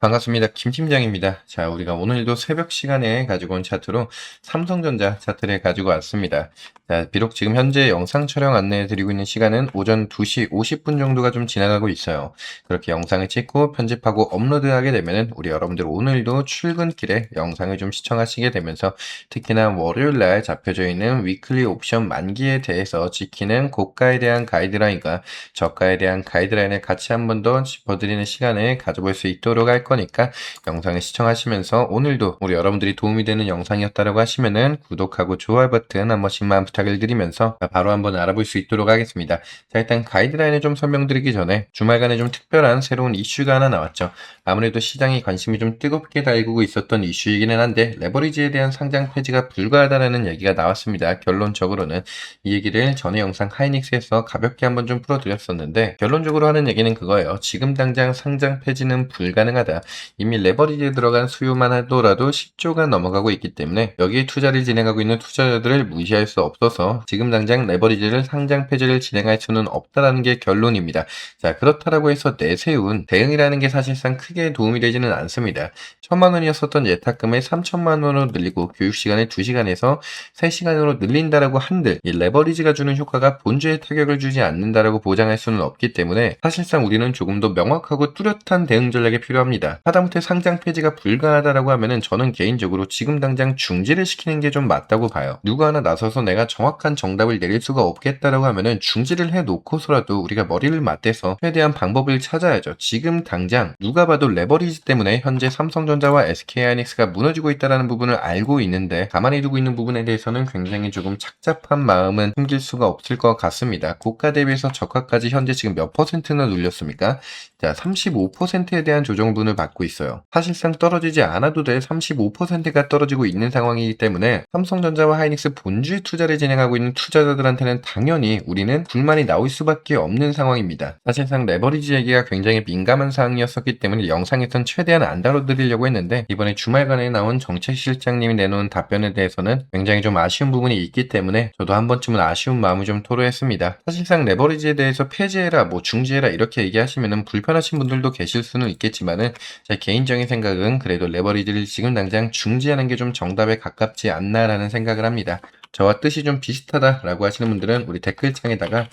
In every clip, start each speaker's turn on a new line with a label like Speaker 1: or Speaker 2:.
Speaker 1: 반갑습니다. 김 팀장입니다. 자, 우리가 오늘도 새벽 시간에 가지고 온 차트로 삼성전자 차트를 가지고 왔습니다. 자, 비록 지금 현재 영상 촬영 안내해 드리고 있는 시간은 오전 2시 50분 정도가 좀 지나가고 있어요. 그렇게 영상을 찍고 편집하고 업로드하게 되면은 우리 여러분들 오늘도 출근길에 영상을 좀 시청하시게 되면서 특히나 월요일 날 잡혀져 있는 위클리 옵션 만기에 대해서 지키는 고가에 대한 가이드라인과 저가에 대한 가이드라인을 같이 한 번 더 짚어드리는 시간을 가져볼 수 있도록 할 거니까 영상을 시청하시면서 오늘도 우리 여러분들이 도움이 되는 영상이었다라고 하시면은 구독하고 좋아요 버튼 한 번씩만 부탁을 드리면서 바로 한번 알아볼 수 있도록 하겠습니다. 자, 일단 가이드라인을 좀 설명드리기 전에 주말간에 좀 특별한 새로운 이슈가 하나 나왔죠. 아무래도 시장이 관심이 좀 뜨겁게 달구고 있었던 이슈이기는 한데 레버리지에 대한 상장 폐지가 불가하다라는 얘기가 나왔습니다. 결론적으로는 이 얘기를 전에 영상 하이닉스에서 가볍게 한번 좀 풀어드렸었는데 결론적으로 하는 얘기는 그거예요. 지금 당장 상장 폐지는 불가능하다. 이미 레버리지에 들어간 수요만 하더라도 10조가 넘어가고 있기 때문에 여기에 투자를 진행하고 있는 투자자들을 무시할 수 없어서 지금 당장 레버리지를 상장 폐지를 진행할 수는 없다라는 게 결론입니다. 자, 그렇다라고 해서 내세운 대응이라는 게 사실상 크게 도움이 되지는 않습니다. 1,000만 원이었었던 예탁금을 3,000만 원으로 늘리고 교육시간을 2시간에서 3시간으로 늘린다라고 한들 이 레버리지가 주는 효과가 본주에 타격을 주지 않는다라고 보장할 수는 없기 때문에 사실상 우리는 조금 더 명확하고 뚜렷한 대응 전략이 필요합니다. 하다못해 상장 폐지가 불가하다라고 하면은 저는 개인적으로 지금 당장 중지를 시키는 게 좀 맞다고 봐요. 누구 하나 나서서 내가 정확한 정답을 내릴 수가 없겠다라고 하면은 중지를 해놓고서라도 우리가 머리를 맞대서 최대한 방법을 찾아야죠. 지금 당장 누가 봐도 레버리지 때문에 현재 삼성전자와 SK하이닉스가 무너지고 있다는 부분을 알고 있는데 가만히 두고 있는 부분에 대해서는 굉장히 조금 착잡한 마음은 숨길 수가 없을 것 같습니다. 고가 대비해서 저가까지 현재 지금 몇 퍼센트나 눌렸습니까? 자, 35%에 대한 조정분을 받고 있어요. 사실상 떨어지지 않아도 될 35%가 떨어지고 있는 상황이기 때문에 삼성전자와 하이닉스 본주에 투자를 진행하고 있는 투자자들한테는 당연히 우리는 불만이 나올 수밖에 없는 상황입니다. 사실상 레버리지 얘기가 굉장히 민감한 사항이었었기 때문에 영상에선 최대한 안 다뤄드리려고 했는데 이번에 주말간에 나온 정책실장님이 내놓은 답변에 대해서는 굉장히 좀 아쉬운 부분이 있기 때문에 저도 한 번쯤은 아쉬운 마음을 좀 토로했습니다. 사실상 레버리지에 대해서 폐지해라, 중지해라 이렇게 얘기하시면은 불편하신 분들도 계실 수는 있겠지만은 제 개인적인 생각은 그래도 레버리지를 지금 당장 중지하는 게 좀 정답에 가깝지 않나라는 생각을 합니다. 저와 뜻이 좀 비슷하다라고 하시는 분들은 우리 댓글창에다가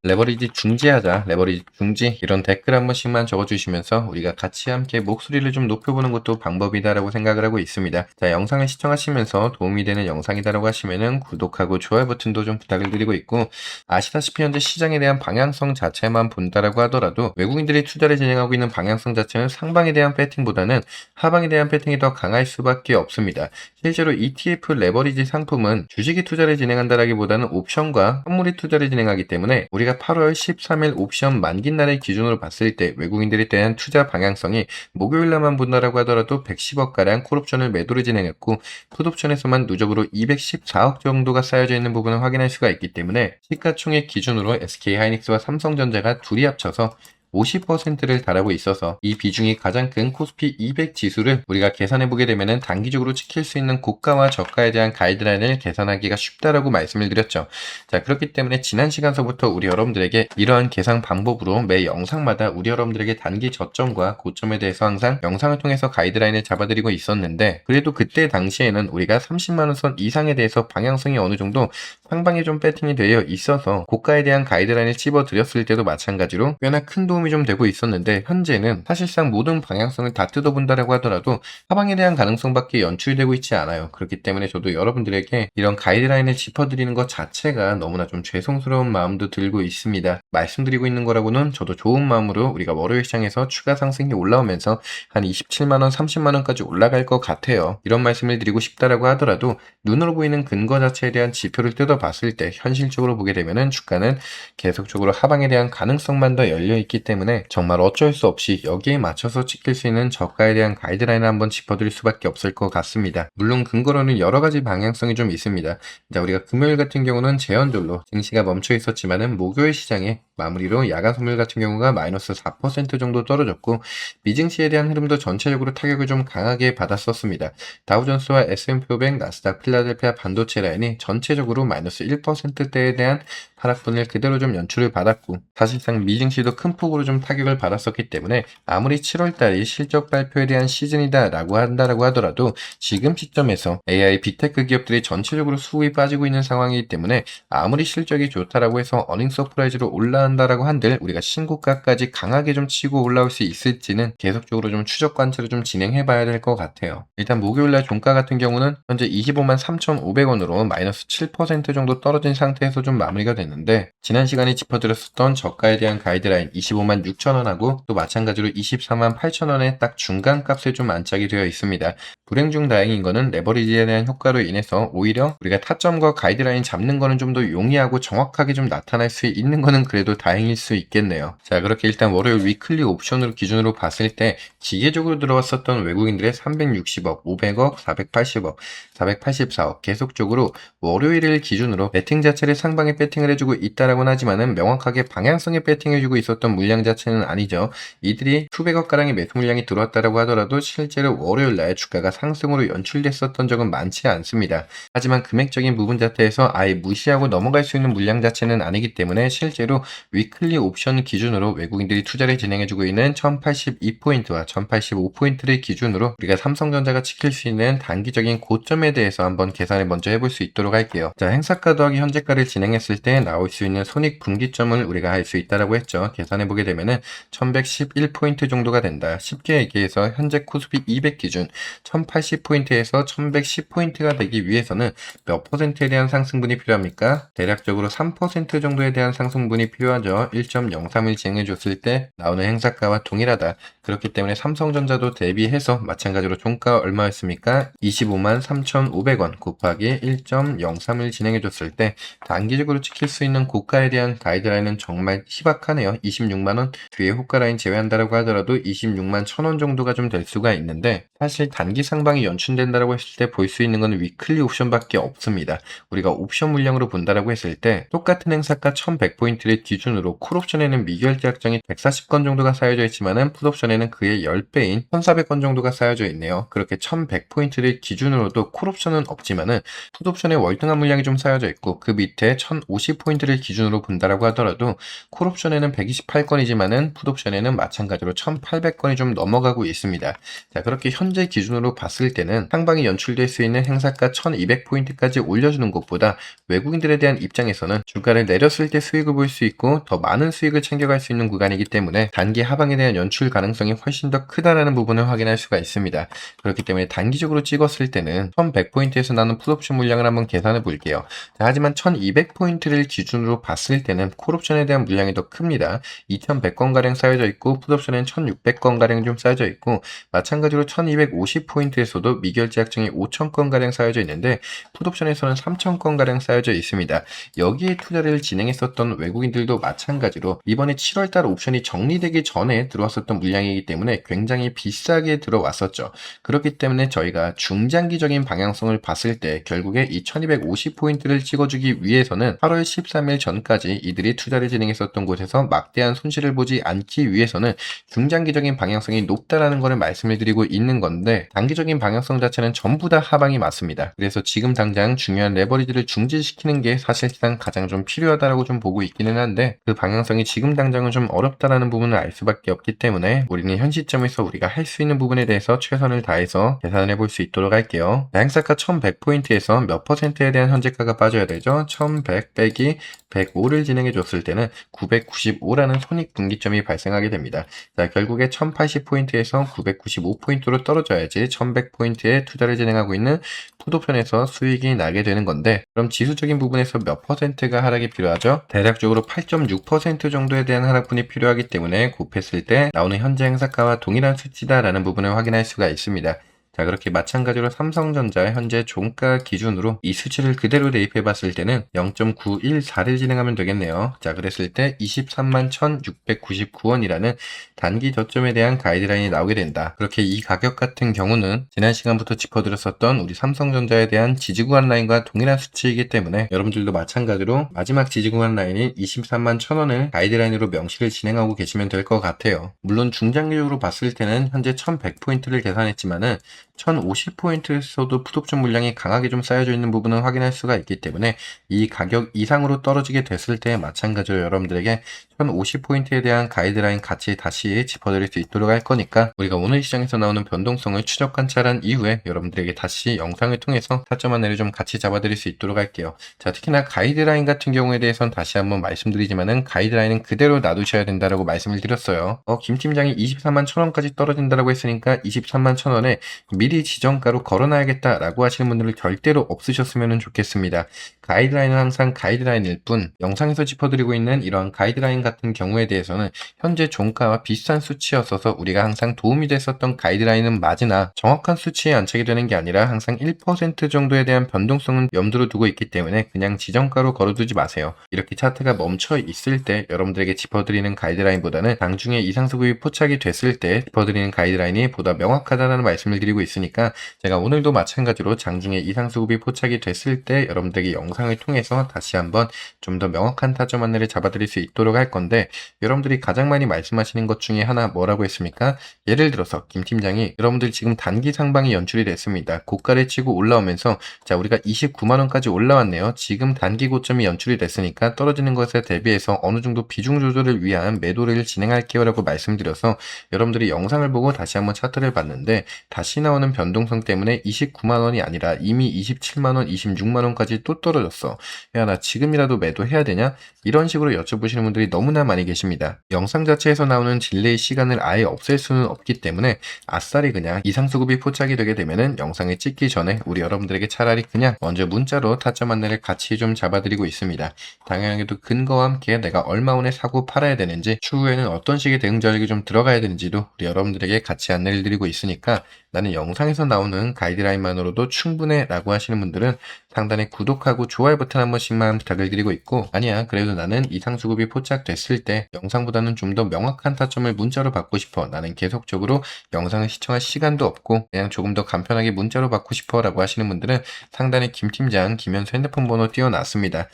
Speaker 1: 레버리지 중지하자, 레버리지 중지 이런 댓글 한 번씩만 적어주시면서 우리가 같이 함께 목소리를 좀 높여보는 것도 방법이다라고 생각을 하고 있습니다. 자, 영상을 시청하시면서 도움이 되는 영상이다라고 하시면은 구독하고 좋아요 버튼도 좀 부탁을 드리고 있고 아시다시피 현재 시장에 대한 방향성 자체만 본다라고 하더라도 외국인들이 투자를 진행하고 있는 방향성 자체는 상방에 대한 배팅보다는 하방에 대한 배팅이 더 강할 수밖에 없습니다. 실제로 ETF 레버리지 상품은 주식이 투자를 진행한다라기보다는 옵션과 선물이 투자를 진행하기 때문에 우리가 8월 13일 옵션 만기 날을 기준으로 봤을 때 외국인들에 대한 투자 방향성이 목요일날만 본다라고 하더라도 110억가량 콜옵션을 매도를 진행했고 풋옵션에서만 누적으로 214억 정도가 쌓여져 있는 부분을 확인할 수가 있기 때문에 시가총액 기준으로 SK하이닉스와 삼성전자가 둘이 합쳐서 50%를 달하고 있어서 이 비중이 가장 큰 코스피 200 지수를 우리가 계산해 보게 되면은 단기적으로 지킬 수 있는 고가와 저가에 대한 가이드라인을 계산하기가 쉽다라고 말씀을 드렸죠. 자, 그렇기 때문에 지난 시간서부터 우리 여러분들에게 이러한 계산 방법으로 매 영상마다 우리 여러분들에게 단기 저점과 고점에 대해서 항상 영상을 통해서 가이드라인을 잡아드리고 있었는데 그래도 그때 당시에는 우리가 30만원 선 이상에 대해서 방향성이 어느 정도 상방에 좀 배팅이 되어 있어서 고가에 대한 가이드라인을 찝어드렸을 때도 마찬가지로 꽤나 큰 도움이 좀 되고 있었는데 현재는 사실상 모든 방향성을 다 뜯어본다라고 하더라도 하방에 대한 가능성밖에 연출되고 있지 않아요. 그렇기 때문에 저도 여러분들에게 이런 가이드라인을 짚어드리는 것 자체가 너무나 좀 죄송스러운 마음도 들고 있습니다. 말씀드리고 있는 거라고는 저도 좋은 마음으로 우리가 월요일 시장에서 추가 상승이 올라오면서 한 27만원, 30만원까지 올라갈 것 같아요. 이런 말씀을 드리고 싶다라고 하더라도 눈으로 보이는 근거 자체에 대한 지표를 뜯어봤을 때 현실적으로 보게 되면은 주가는 계속적으로 하방에 대한 가능성만 더 열려있기 때문에 정말 어쩔 수 없이 여기에 맞춰서 지킬 수 있는 저가에 대한 가이드라인을 한번 짚어드릴 수밖에 없을 것 같습니다. 물론 근거로는 여러 가지 방향성이 좀 있습니다. 자, 우리가 금요일 같은 경우는 제헌절로 증시가 멈춰 있었지만은 목요일 시장에 마무리로 야간 선물 같은 경우가 마이너스 4% 정도 떨어졌고, 미증시에 대한 흐름도 전체적으로 타격을 좀 강하게 받았었습니다. 다우존스와 S&P 500, 나스닥, 필라델피아 반도체 라인이 전체적으로 마이너스 1%대에 대한 하락분을 그대로 좀 연출을 받았고, 사실상 미증시도 큰 폭으로 좀 타격을 받았었기 때문에 아무리 7월달이 실적 발표에 대한 시즌이다라고 한다라고 하더라도 지금 시점에서 AI 빅테크 기업들이 전체적으로 수급이 빠지고 있는 상황이기 때문에 아무리 실적이 좋다라고 해서 어닝 서프라이즈로 올라간다라고 한들 우리가 신고가까지 강하게 좀 치고 올라올 수 있을지는 계속적으로 좀 추적 관찰을 좀 진행해 봐야 될 것 같아요. 일단 목요일날 종가 같은 경우는 현재 25만 3,500원으로 마이너스 7% 정도 떨어진 상태에서 좀 마무리가 됐는데, 지난 시간에 짚어드렸었던 저가에 대한 가이드라인 25만 6천원하고 또 마찬가지로 24만 8천원의 딱 중간값에 좀 안착이 되어 있습니다. 불행 중 다행인 거는 레버리지에 대한 효과로 인해서 오히려 우리가 타점과 가이드라인 잡는 거는 좀 더 용이하고 정확하게 좀 나타날 수 있는 거는 그래도 다행일 수 있겠네요. 자, 그렇게 일단 월요일 위클리 옵션으로 기준으로 봤을 때 기계적으로 들어왔었던 외국인들의 360억, 500억, 480억, 484억 계속적으로 월요일을 기준으로 배팅 자체를 상방에 배팅을 해주고 있다라고는 하지만은 명확하게 방향성에 배팅해주고 있었던 물량 자체는 아니죠. 이들이 수백억 가량의 매수 물량이 들어왔다라고 하더라도 실제로 월요일 날 주가가 상승으로 연출됐었던 적은 많지 않습니다. 하지만 금액적인 부분 자체에서 아예 무시하고 넘어갈 수 있는 물량 자체는 아니기 때문에 실제로 위클리 옵션 기준으로 외국인들이 투자를 진행해주고 있는 1082포인트와 1085포인트를 기준으로 우리가 삼성전자가 지킬 수 있는 단기적인 고점에 대해서 한번 계산을 먼저 해볼 수 있도록 할게요. 자, 행사가 더하기 현재가를 진행했을 때 나올 수 있는 손익 분기점을 우리가 할 수 있다라고 했죠. 계산해보게 되면은 1111포인트 정도가 된다. 쉽게 얘기해서 현재 코스피 200 기준 1080포인트에서 1110포인트가 되기 위해서는 몇 퍼센트에 대한 상승분이 필요합니까? 대략적으로 3% 정도에 대한 상승분이 필요하죠. 1.03을 진행해줬을 때 나오는 행사가와 동일하다. 그렇기 때문에 삼성전자도 대비해서 마찬가지로 종가 얼마였습니까? 25만 3,500원 곱하기 1.03을 진행해줬을 때 단기적으로 지킬 수 있는 고가에 대한 가이드라인은 정말 희박하네요. 26만원 뒤에 호가라인 제외한다라고 하더라도 26만 1,000원 정도가 좀 될 수가 있는데, 사실 단기 상방이 연출된다라고 했을 때 볼 수 있는 거는 위클리 옵션밖에 없습니다. 우리가 옵션 물량으로 본다라고 했을 때 똑같은 행사가 1100포인트를 기준으로 콜옵션에는 미결제 약정이 140건 정도가 쌓여져 있지만은 풋옵션에는 그의 10배인 1400건 정도가 쌓여져 있네요. 그렇게 1100포인트를 기준으로도 콜옵션은 없지만은 풋옵션에 월등한 물량이 좀 쌓여져 있고, 그 밑에 1050포인트를 기준으로 본다라고 하더라도 콜옵션에는 128건이지만은 풋옵션에는 마찬가지로 1800건이 좀 넘어가고 있습니다. 자, 그렇게 현재 기준으로 봤을 때는 상방이 연출될 수 있는 행사가 1200포인트까지 올려주는 것보다 외국인들에 대한 입장에서는 주가를 내렸을 때 수익을 볼 수 있고 더 많은 수익을 챙겨갈 수 있는 구간이기 때문에 단기 하방에 대한 연출 가능성이 훨씬 더 크다라는 부분을 확인할 수가 있습니다. 그렇기 때문에 단기적으로 찍었을 때는 1100포인트에서 나는 풋옵션 물량을 한번 계산해 볼게요. 자, 하지만 1200포인트를 기준으로 봤을 때는 콜옵션에 대한 물량이 더 큽니다. 2100건가량 쌓여져 있고 풋옵션엔 1600건가량 좀 쌓여져 있고, 마찬가지로 1250포인트에서도 미결제 약정이 5000건가량 쌓여져 있는데 풋옵션에서는 3000건가량 쌓여져 있습니다. 여기에 투자를 진행했었던 외국인들도 마찬가지로 이번에 7월달 옵션이 정리되기 전에 들어왔었던 물량이기 때문에 굉장히 비싸게 들어왔었죠. 그렇기 때문에 저희가 중장기적인 방향성을 봤을 때 결국에 이 1250포인트를 찍어주기 위해서는 8월 13일 전까지 이들이 투자를 진행했었던 곳에서 막대한 손실을 보지 않기 위해서는 중장기적인 방향성이 높다라는 것을 말씀을 드리고 있는 건데, 단기적인 방향성 자체는 전부 다 하방이 맞습니다. 그래서 지금 당장 중요한 레버리지를 중지시키는 게 사실상 가장 좀 필요하다라고 좀 보고 있기는 한데, 그 방향성이 지금 당장은 좀 어렵다라는 부분을 알 수밖에 없기 때문에 우리는 현 시점에서 우리가 할 수 있는 부분에 대해서 최선을 다해서 계산해 볼 수 있도록 할게요. 행사가 1100포인트에서 몇 퍼센트에 대한 현재가가 빠져야 되죠? 1100 빼기 105를 진행해 줬을 때는 995라는 손익분기점이 발생하게 됩니다. 자, 결국에 1080포인트에서 995포인트로 떨어져야지 1100포인트에 투자를 진행하고 있는 풋옵션에서 수익이 나게 되는 건데, 그럼 지수적인 부분에서 몇 퍼센트가 하락이 필요하죠? 대략적으로 8.6% 정도에 대한 하락분이 필요하기 때문에 곱했을 때 나오는 현재 행사가와 동일한 수치다라는 부분을 확인할 수가 있습니다. 자, 그렇게 마찬가지로 삼성전자 현재 종가 기준으로 이 수치를 그대로 대입해 봤을 때는 0.914를 진행하면 되겠네요. 자, 그랬을 때 23만 1,699원이라는 단기 저점에 대한 가이드라인이 나오게 된다. 그렇게 이 가격 같은 경우는 지난 시간부터 짚어드렸었던 우리 삼성전자에 대한 지지구간 라인과 동일한 수치이기 때문에 여러분들도 마찬가지로 마지막 지지구간 라인인 23만 1,000원을 가이드라인으로 명시를 진행하고 계시면 될 것 같아요. 물론 중장기적으로 봤을 때는 현재 1100포인트를 계산했지만은 1050포인트에서도 풋옵션 물량이 강하게 좀 쌓여져 있는 부분은 확인할 수가 있기 때문에 이 가격 이상으로 떨어지게 됐을 때 마찬가지로 여러분들에게 1050포인트에 대한 가이드라인 같이 다시 짚어드릴 수 있도록 할 거니까 우리가 오늘 시장에서 나오는 변동성을 추적 관찰한 이후에 여러분들에게 다시 영상을 통해서 타점 안내를 좀 같이 잡아드릴 수 있도록 할게요. 자, 특히나 가이드라인 같은 경우에 대해서는 다시 한번 말씀드리지만은 가이드라인은 그대로 놔두셔야 된다라고 말씀을 드렸어요. 김 팀장이 24만 1,000원까지 떨어진다라고 했으니까 23만 1,000원에 미리 지정가로 걸어놔야겠다라고 하시는 분들은 절대로 없으셨으면 좋겠습니다. 가이드라인은 항상 가이드라인일 뿐 영상에서 짚어드리고 있는 이러한 가이드라인 같은 경우에 대해서는 현재 종가와 비슷한 수치였어서 우리가 항상 도움이 됐었던 가이드라인은 맞으나 정확한 수치에 안착이 되는 게 아니라 항상 1% 정도에 대한 변동성은 염두로 두고 있기 때문에 그냥 지정가로 걸어두지 마세요. 이렇게 차트가 멈춰 있을 때 여러분들에게 짚어드리는 가이드라인보다는 장중에 이상수급이 포착이 됐을 때 짚어드리는 가이드라인이 보다 명확하다는 말씀을 드리고 있으니까 제가 오늘도 마찬가지로 장중에 이상수급이 포착이 됐을 때 여러분들에게 영상을 통해서 다시 한번 좀 더 명확한 타점 안내를 잡아드릴 수 있도록 할 건데 여러분들이 가장 많이 말씀하시는 것 중에 하나 뭐라고 했습니까? 예를 들어서 김 팀장이 여러분들 지금 단기 상방이 연출이 됐습니다. 고가를 치고 올라오면서 자, 우리가 29만원까지 올라왔네요. 지금 단기 고점이 연출이 됐으니까 떨어지는 것에 대비해서 어느 정도 비중 조절을 위한 매도를 진행할게요 라고 말씀드려서 여러분들이 영상을 보고 다시 한번 차트를 봤는데 다시 나오는 변동성 때문에 29만원이 아니라 이미 27만원, 26만원까지 또 떨어졌어. 야, 나 지금이라도 매도해야 되냐? 이런 식으로 여쭤보시는 분들이 너무나 많이 계십니다. 영상 자체에서 나오는 딜레이 시간을 아예 없앨 수는 없기 때문에 아싸리 그냥 이상수급이 포착이 되게 되면은 영상을 찍기 전에 우리 여러분들에게 차라리 그냥 먼저 문자로 타점 안내를 같이 좀 잡아드리고 있습니다. 당연하게도 근거와 함께 내가 얼마 원에 사고 팔아야 되는지 추후에는 어떤 식의 대응 전략이 좀 들어가야 되는지도 우리 여러분들에게 같이 안내를 드리고 있으니까 나는 영상에서 나오는 가이드라인만으로도 충분해 라고 하시는 분들은 상단에 구독하고 좋아요 버튼 한 번씩만 부탁을 드리고 있고 아니야 그래도 나는 이상수급이 포착됐을 때 영상보다는 좀 더 명확한 타점을 문자로 받고 싶어 나는 계속적으로 영상을 시청할 시간도 없고 그냥 조금 더 간편하게 문자로 받고 싶어 라고 하시는 분들은 상단에 김팀장 김현수 핸드폰 번호 띄워놨습니다.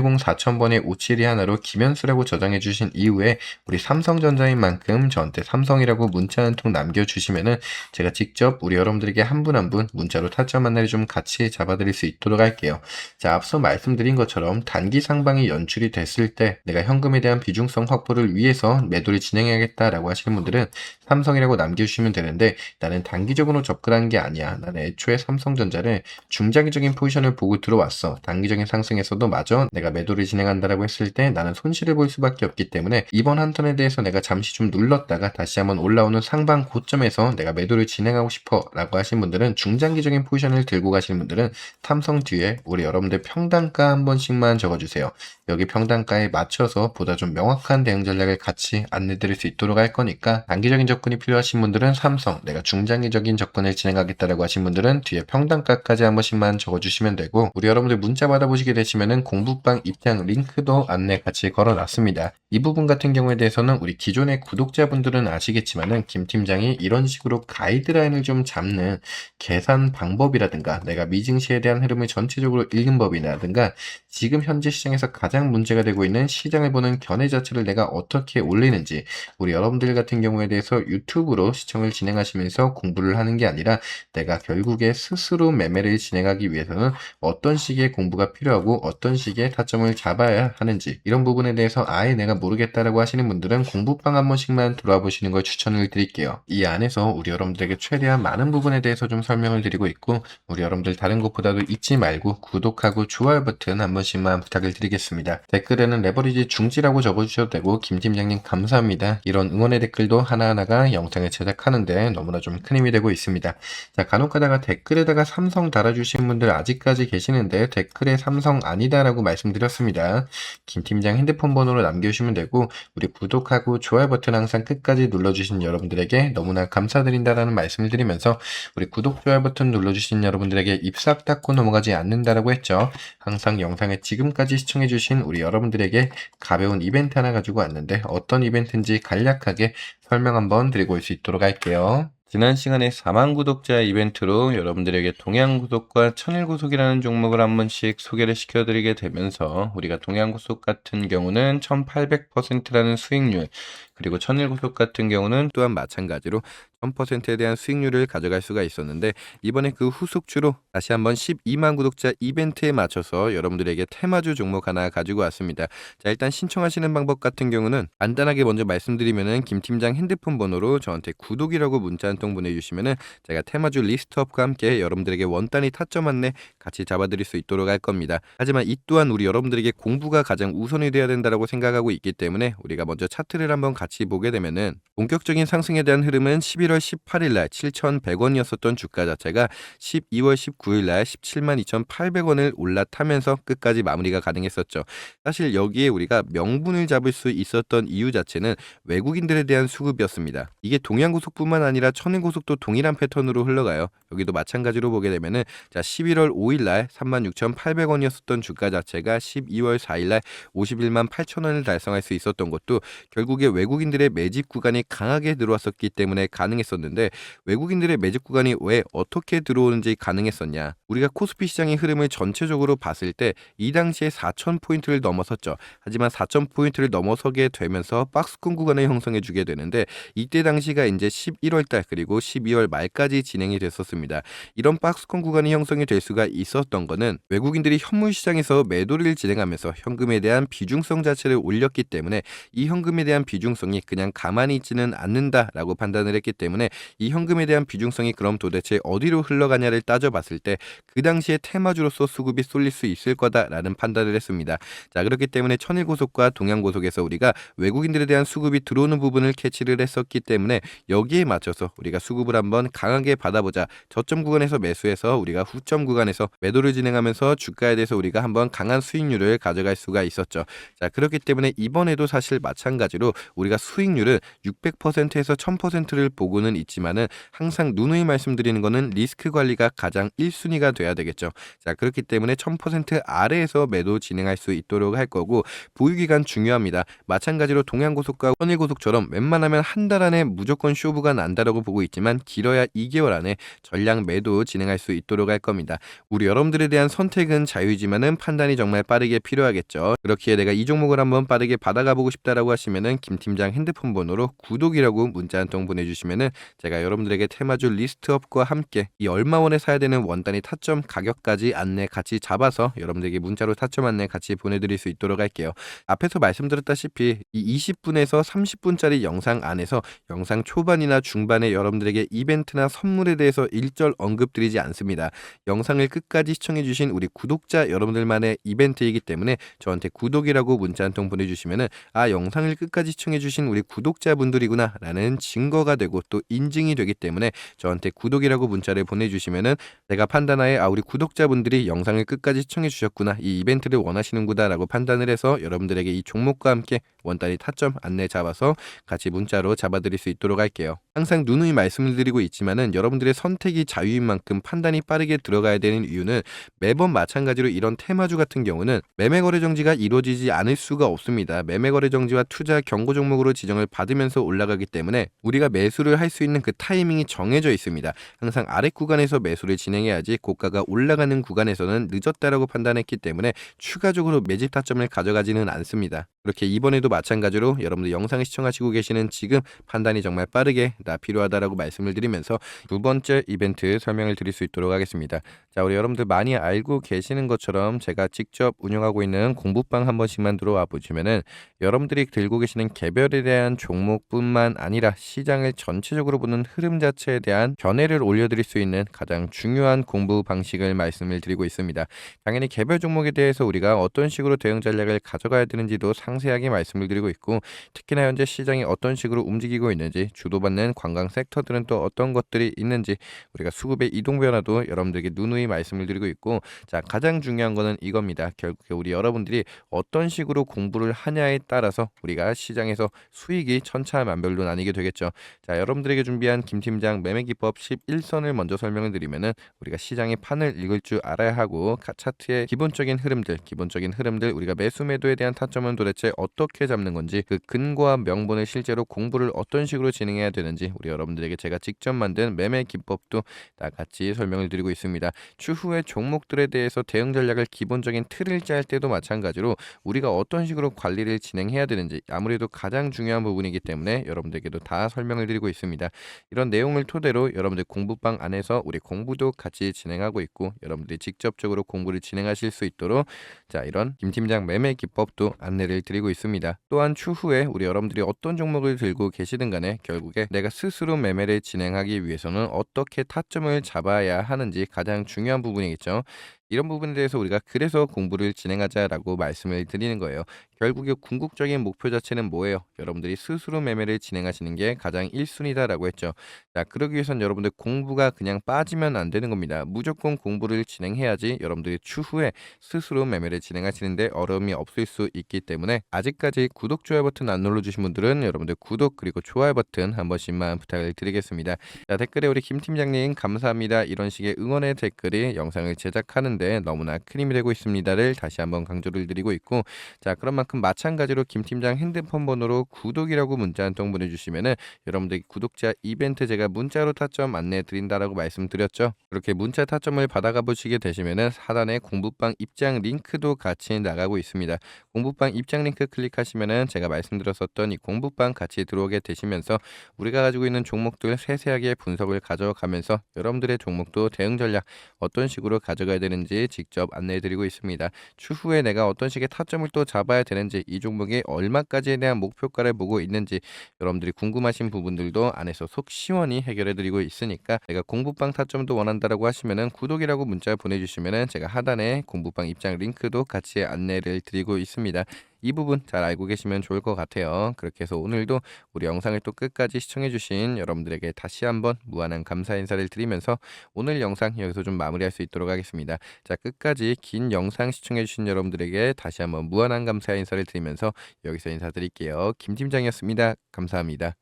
Speaker 1: 010-4000번에 57이 하나로 김현수라고 저장해 주신 이후에 우리 삼성전자인 만큼 저한테 삼성이라고 문자 한 통 남겨주시면은 제가 직접 우리 여러분들에게 한 분 한 분 문자로 타점 안내를 좀 같이 잡아드릴 수 있도록 할게요. 자, 앞서 말씀드린 것처럼 단기 상방이 연출이 됐을 때 내가 현금에 대한 비중성 확보를 위해서 매도를 진행해야겠다라고 하시는 분들은 삼성이라고 남겨주시면 되는데 나는 단기적으로 접근한 게 아니야. 나는 애초에 삼성전자를 중장기적인 포지션을 보고 들어왔어. 단기적인 상승에서도 마저 내가 매도를 진행한다라고 했을 때 나는 손실을 볼 수밖에 없기 때문에 이번 한 턴에 대해서 내가 잠시 좀 눌렀다가 다시 한번 올라오는 상방 고점에서 내가 매도를 진행하고 싶어 라고 하신 분들은 중장기적인 포지션을 들고 가시는 분들은 삼성 뒤에 우리 여러분들 평단가 한 번씩만 적어주세요. 여기 평단가에 맞춰서 보다 좀 명확한 대응 전략을 같이 안내드릴 수 있도록 할 거니까 단기적인 접근이 필요하신 분들은 삼성, 내가 중장기적인 접근을 진행하겠다라고 하신 분들은 뒤에 평단가까지 한 번씩만 적어주시면 되고 우리 여러분들 문자 받아보시게 되시면은 공부방 입장 링크도 안내 같이 걸어놨습니다. 이 부분 같은 경우에 대해서는 우리 기존의 구독자분들은 아시겠지만은 김 팀장이 이런 식으로 가이드라인을 좀 잡는 계산 방법이라든가 내가 미증시에 대한 흐름을 전체적으로 읽는 법이라든가 지금 현재 시장에서 가장 문제가 되고 있는 시장을 보는 견해 자체를 내가 어떻게 올리는지 우리 여러분들 같은 경우에 대해서 유튜브로 시청을 진행하시면서 공부를 하는 게 아니라 내가 결국에 스스로 매매를 진행하기 위해서는 어떤 식의 공부가 필요하고 어떤 식의 타점을 잡아야 하는지 이런 부분에 대해서 아예 내가 모르겠다라고 하시는 분들은 공부방 한 번씩만 들어와 보시는 걸 추천을 드릴게요. 이 안에서 우리 여러분들에게 최대한 많은 부분에 대해서 좀 설명을 드리고 있고 우리 여러분들 다른 것보다도 잊지 말고 구독하고 좋아요 버튼 한 번씩만 부탁을 드리겠습니다. 댓글에는 레버리지 중지라고 적어주셔도 되고 김 팀장님 감사합니다. 이런 응원의 댓글도 하나하나가 영상을 제작하는데 너무나 좀 큰 힘이 되고 있습니다. 자, 간혹 가다가 댓글에다가 삼성 달아주신 분들 아직까지 계시는데 댓글에 삼성 아니다라고 말씀드렸습니다. 김 팀장 핸드폰 번호로 남겨주시면 되고 우리 구독하고 좋아요 버튼 항상 끝까지 눌러주신 여러분들에게 너무나 감사드린다라는 말씀을 드리면서 우리 구독, 좋아요 버튼 눌러주신 여러분들에게 입싹 닦고 넘어가지 않는다라고 했죠. 항상 영상을 지금까지 시청해주신 우리 여러분들에게 가벼운 이벤트 하나 가지고 왔는데 어떤 이벤트인지 간략하게 설명 한번 드리고 올 수 있도록 할게요. 지난 시간에 4만 구독자 이벤트로 여러분들에게 동양고속과 천일고속이라는 종목을 한 번씩 소개를 시켜드리게 되면서 우리가 동양고속 같은 경우는 1800%라는 수익률, 그리고 천일고속 같은 경우는 또한 마찬가지로 1000%에 대한 수익률을 가져갈 수가 있었는데 이번에 그 후속주로 다시 한번 12만 구독자 이벤트에 맞춰서 여러분들에게 테마주 종목 하나 가지고 왔습니다. 자, 일단 신청하시는 방법 같은 경우는 간단하게 먼저 말씀드리면은 김 팀장 핸드폰 번호로 저한테 구독이라고 문자 한 통 보내주시면은 제가 테마주 리스트업과 함께 여러분들에게 원단위 타점 안내 같이 잡아드릴 수 있도록 할 겁니다. 하지만 이 또한 우리 여러분들에게 공부가 가장 우선이 돼야 된다고 생각하고 있기 때문에 우리가 먼저 차트를 한번 같이 보게 되면은 본격적인 상승에 대한 흐름은 11월 18일 날 7,100원이었었던 주가 자체가 12월 19일 날 172,800원을 올라타면서 끝까지 마무리가 가능했었죠. 사실 여기에 우리가 명분을 잡을 수 있었던 이유 자체는 외국인들에 대한 수급이었습니다. 이게 동양고속뿐만 아니라 천일고속도 동일한 패턴으로 흘러가요. 여기도 마찬가지로 보게 되면은 자 11월 5일 날 36,800원이었었던 주가 자체가 12월 4일 날 51만 8천원을 달성할 수 있었던 것도 결국에 외국인들의 매집 구간이 강하게 들어왔었기 때문에 가능했었는데 외국인들의 매집 구간이 왜 어떻게 들어오는지 가능했었냐. 우리가 코스피 시장의 흐름을 전체적으로 봤을 때 이 당시에 4,000포인트를 넘어섰죠. 하지만 4,000포인트를 넘어서게 되면서 박스권 구간을 형성해 주게 되는데 이때 당시가 이제 11월 달 그리고 12월 말까지 진행이 됐었습니다. 이런 박스권 구간이 형성이 될 수가 있었던 거는 외국인들이 현물 시장에서 매도를 진행하면서 현금에 대한 비중성 자체를 올렸기 때문에 이 현금에 대한 비중성이 그냥 가만히 있지는 않는다라고 판단을 했기 때문에 이 현금에 대한 비중성이 그럼 도대체 어디로 흘러가냐를 따져봤을 때 그 당시에 테마주로서 수급이 쏠릴 수 있을 거다라는 판단을 했습니다. 자, 그렇기 때문에 천일고속과 동양고속에서 우리가 외국인들에 대한 수급이 들어오는 부분을 캐치를 했었기 때문에 여기에 맞춰서 우리가 수급을 한번 강하게 받아보자. 저점 구간에서 매수해서 우리가 후점 구간에서 매도를 진행하면서 주가에 대해서 우리가 한번 강한 수익률을 가져갈 수가 있었죠. 자, 그렇기 때문에 이번에도 사실 마찬가지로 우리가 수익률은 600%에서 1000%를 보고는 있지만은 항상 누누이 말씀드리는 거는 리스크 관리가 가장 1순위가 돼야 되겠죠. 자, 그렇기 때문에 1000% 아래에서 매도 진행할 수 있도록 할 거고 보유기간 중요합니다. 마찬가지로 동양고속과 천일고속처럼 웬만하면 한 달 안에 무조건 쇼부가 난다라고 보고 있지만 길어야 2개월 안에 전량 매도 진행할 수 있도록 할 겁니다. 우리 여러분들에 대한 선택은 자유이지만은 판단이 정말 빠르게 필요하겠죠. 그렇기에 내가 이 종목을 한번 빠르게 받아가 보고 싶다라고 하시면은 김 팀장 핸드폰 번호로 구독이라고 문자 한 통 보내주시면은 제가 여러분들에게 테마주 리스트업과 함께 이 얼마원에 사야 되는 원단위 타점 가격까지 안내 같이 잡아서 여러분들에게 문자로 타점 안내 같이 보내드릴 수 있도록 할게요. 앞에서 말씀드렸다시피 이 20분에서 30분짜리 영상 안에서 영상 초반이나 중반에 여러분들에게 이벤트나 선물에 대해서 일절 언급드리지 않습니다. 영상을 끝까지 시청해주신 우리 구독자 여러분들만의 이벤트이기 때문에 저한테 구독이라고 문자 한 통 보내주시면은 아, 영상을 끝까지 시청해주신 우리 구독자분들이구나 라는 증거가 되고 또 인증이 되기 때문에 저한테 구독이라고 문자를 보내주시면은 제가 판단하에 아, 우리 구독자분들이 영상을 끝까지 시청해주셨구나, 이 이벤트를 원하시는구나 라고 판단을 해서 여러분들에게 이 종목과 함께 원단위 타점 안내 잡아서 같이 문자로 잡아드릴 수 있도록 할게요. 항상 누누이 말씀을 드리고 있지만은 여러분들의 선택이 자유인 만큼 판단이 빠르게 들어가야 되는 이유는 매번 마찬가지로 이런 테마주 같은 경우는 매매거래 정지가 이루어지지 않을 수가 없습니다. 매매거래 정지와 투자 경고 종목으로 지정을 받으면서 올라가기 때문에 우리가 매수를 할 수 있는 그 타이밍이 정해져 있습니다. 항상 아래 구간에서 매수를 진행해야지 고가가 올라가는 구간에서는 늦었다라고 판단했기 때문에 추가적으로 매집 타점을 가져가지는 않습니다. 그렇게 이번에도 마찬가지로 여러분들 영상을 시청하시고 계시는 지금 판단이 정말 빠르게 나 필요하다라고 말씀을 드리면서 두 번째 이벤트 설명을 드릴 수 있도록 하겠습니다. 자, 우리 여러분들 많이 알고 계시는 것처럼 제가 직접 운영하고 있는 공부방 한 번씩만 들어와 보시면은 여러분들이 들고 계시는 개별에 대한 종목뿐만 아니라 시장을 전체적으로 보는 흐름 자체에 대한 견해를 올려드릴 수 있는 가장 중요한 공부 방식을 말씀을 드리고 있습니다. 당연히 개별 종목에 대해서 우리가 어떤 식으로 대응 전략을 가져가야 되는지도 상세하게 말씀을 드리고 있고, 특히나 현재 시장이 어떤 식으로 움직이고 있는지, 주도받는 관광 섹터들은 또 어떤 것들이 있는지, 우리가 수급의 이동 변화도 여러분들에게 누누이 말씀을 드리고 있고, 자, 가장 중요한 거는 이겁니다. 결국에 우리 여러분들이 어떤 식으로 공부를 하냐에 따라서 우리가 시장에서 수익이 천차만별로 나뉘게 되겠죠. 자, 여러분들에게 준비한 김 팀장 매매 기법 11선을 먼저 설명을 드리면은, 우리가 시장의 판을 읽을 줄 알아야 하고 차트의 기본적인 흐름들, 우리가 매수 매도에 대한 타점은 도대체 어떻게 잡는 건지, 그 근거와 명분을 실제로 공부를 어떤 식으로 진행해야 되는지 우리 여러분들에게 제가 직접 만든 매매 기법도 다 같이 설명을 드리고 있습니다. 추후의 종목들에 대해서 대응 전략을 기본적인 틀을 짤 때도 마찬가지로 우리가 어떤 식으로 관리를 진행해야 되는지, 아무래도 가장 중요한 부분이기 때문에 여러분들에게도 다 설명을 드리고 있습니다. 이런 내용을 토대로 여러분들 공부방 안에서 우리 공부도 같이 진행하고 있고, 여러분들이 직접적으로 공부를 진행하실 수 있도록 자, 이런 김 팀장 매매 기법도 안내를 드리고 있습니다. 또한 추후에 우리 여러분들이 어떤 종목을 들고 계시든 간에 결국에 내가 스스로 매매를 진행하기 위해서는 어떻게 타점을 잡아야 하는지 가장 중요한 부분이겠죠. 이런 부분에 대해서 우리가 그래서 공부를 진행하자라고 말씀을 드리는 거예요. 결국에 궁극적인 목표 자체는 뭐예요? 여러분들이 스스로 매매를 진행하시는 게 가장 1순위다라고 했죠. 자, 그러기 위해선 여러분들 공부가 그냥 빠지면 안 되는 겁니다. 무조건 공부를 진행해야지 여러분들이 추후에 스스로 매매를 진행하시는데 어려움이 없을 수 있기 때문에, 아직까지 구독, 좋아요 버튼 안 눌러주신 분들은 여러분들 구독 그리고 좋아요 버튼 한 번씩만 부탁을 드리겠습니다. 자, 댓글에 우리 김 팀장님 감사합니다, 이런 식의 응원의 댓글이 영상을 제작하는데 너무나 큰 힘이 되고 있습니다를 다시 한번 강조를 드리고 있고, 자, 그런 만큼 마찬가지로 김 팀장 핸드폰 번호로 구독이라고 문자 한 통 보내주시면은 여러분들 구독자 이벤트 제가 문자로 타점 안내 드린다라고 말씀드렸죠. 그렇게 문자 타점을 받아가 보시게 되시면은 하단에 공부방 입장 링크도 같이 나가고 있습니다. 공부방 입장 링크 클릭하시면은 제가 말씀드렸었던 이 공부방 같이 들어오게 되시면서 우리가 가지고 있는 종목들 세세하게 분석을 가져가면서 여러분들의 종목도 대응 전략 어떤 식으로 가져가야 되는지 직접 안내해 드리고 있습니다. 추후에 내가 어떤 식의 타점을 또 잡아야 되는지, 이 종목이 얼마까지에 대한 목표가를 보고 있는지 여러분들이 궁금하신 부분들도 안에서 속 시원히 해결해 드리고 있으니까, 내가 공부방 타점도 원한다라고 하시면은 구독이라고 문자 보내주시면은 제가 하단에 공부방 입장 링크도 같이 안내를 드리고 있습니다. 이 부분 잘 알고 계시면 좋을 것 같아요. 그렇게 해서 오늘도 우리 영상을 또 끝까지 시청해주신 여러분들에게 다시 한번 무한한 감사 인사를 드리면서 오늘 영상 여기서 좀 마무리할 수 있도록 하겠습니다. 자, 끝까지 긴 영상 시청해주신 여러분들에게 다시 한번 무한한 감사 인사를 드리면서 여기서 인사드릴게요. 김 팀장이었습니다. 감사합니다.